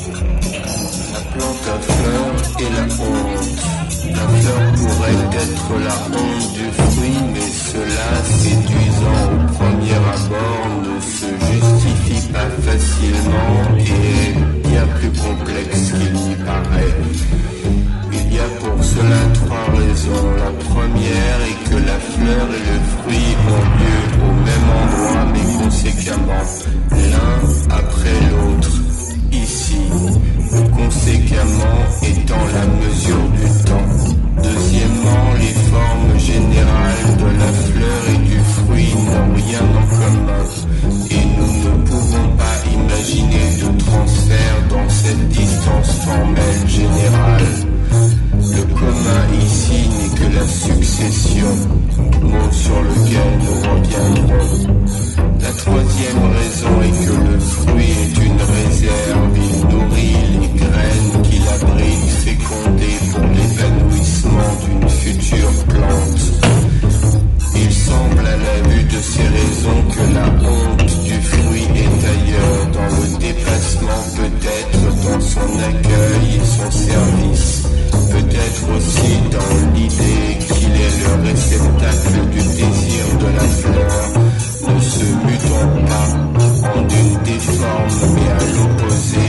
La plante à fleurs et la honte. La fleur pourrait être la honte du fruit, mais cela, séduisant au premier abord, ne se justifie pas facilement et est bien plus complexe qu'il n'y paraît. Il y a pour cela trois raisons. La première est que la fleur et le fruit ont lieu au même endroit, mais conséquemment, l'un après l'autre, ici. Conséquemment étant la mesure du temps. Deuxièmement, les formes générales de la fleur et du fruit n'ont rien en commun et nous ne pouvons pas imaginer de transfert dans cette distance formelle générale. Le commun ici n'est que la succession, mot sur lequel nous reviendrons. La troisième raison est que le fruit est une réserve, il nourrit les graines qu'il abrite fécondées pour l'épanouissement d'une future plante. Il semble à la vue de ces raisons que la honte du fruit est ailleurs, dans le dépassement peut-être, dans son accueil et son service, peut-être aussi dans l'idée qu'il est le réceptacle du désir de la fleur, ne se mutant pas en une déforme mais à l'opposé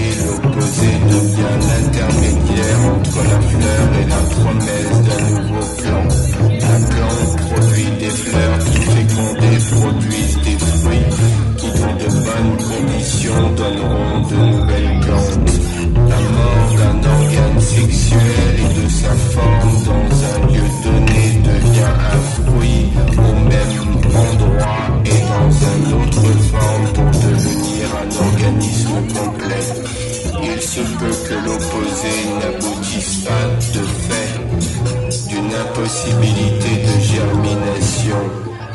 devient l'intermédiaire entre la fleur et la promesse d'un nouveau plan. La plante produit des fleurs qui fécondées produisent des fruits qui dans de bonnes conditions donneront de nouvelles plantes. La mort d'un organe sexuel et de sa forme dans un lieu donné devient un fruit au même endroit et dans une autre forme pour devenir un organisme complet. Il se peut que l'opposé n'aboutisse pas de fait d'une impossibilité de germination,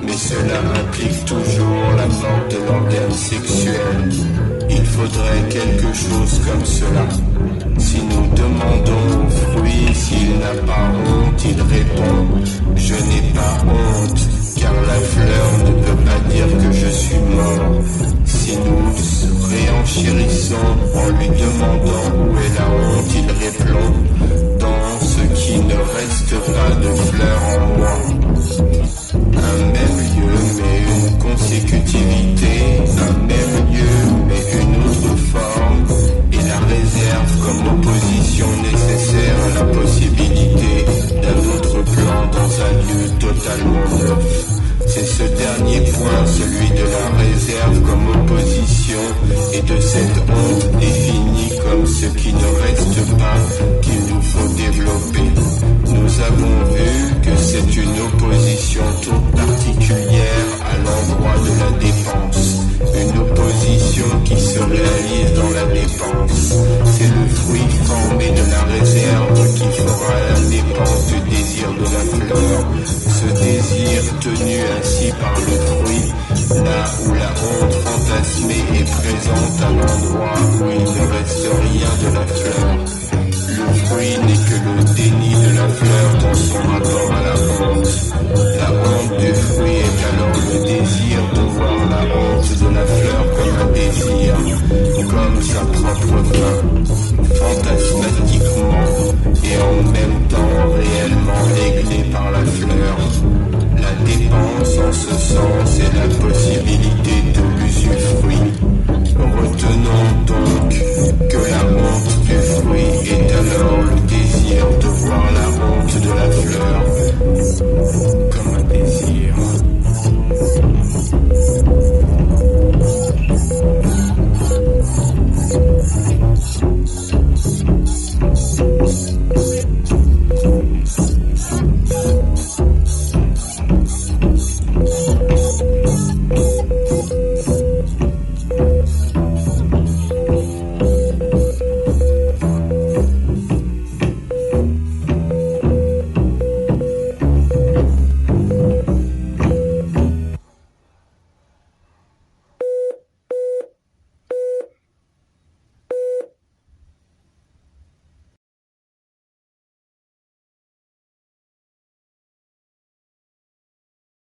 mais cela implique toujours la mort de l'organe sexuel. Il faudrait quelque chose comme cela. Si nous demandons au fruit s'il n'a pas honte, il répond « Je n'ai pas honte ». Car la fleur ne peut pas dire que je suis mort. Si nous réenchérissons en lui demandant où est la honte, il répond dans ce qui ne reste pas de fleur en moi. Un même lieu mais une consécutivité, un même lieu mais une autre forme, et la réserve comme opposition nécessaire à la possibilité d'un autre plan dans un lieu totalement neuf. C'est ce dernier point, celui de la réserve comme opposition et de cette honte définie comme ce qui ne reste pas qu'il nous faut développer. Nous avons vu que c'est une opposition toute particulière à l'endroit de la dépense. Une opposition qui se réalise dans la dépense. C'est le fruit formé de la réserve qui fera la dépense du désir de la fleur. Ce désir tenu ainsi par le fruit, là où la honte fantasmée est présente à l'endroit où il ne reste rien de la fleur. Le fruit n'est que le déni de la fleur dans son rapport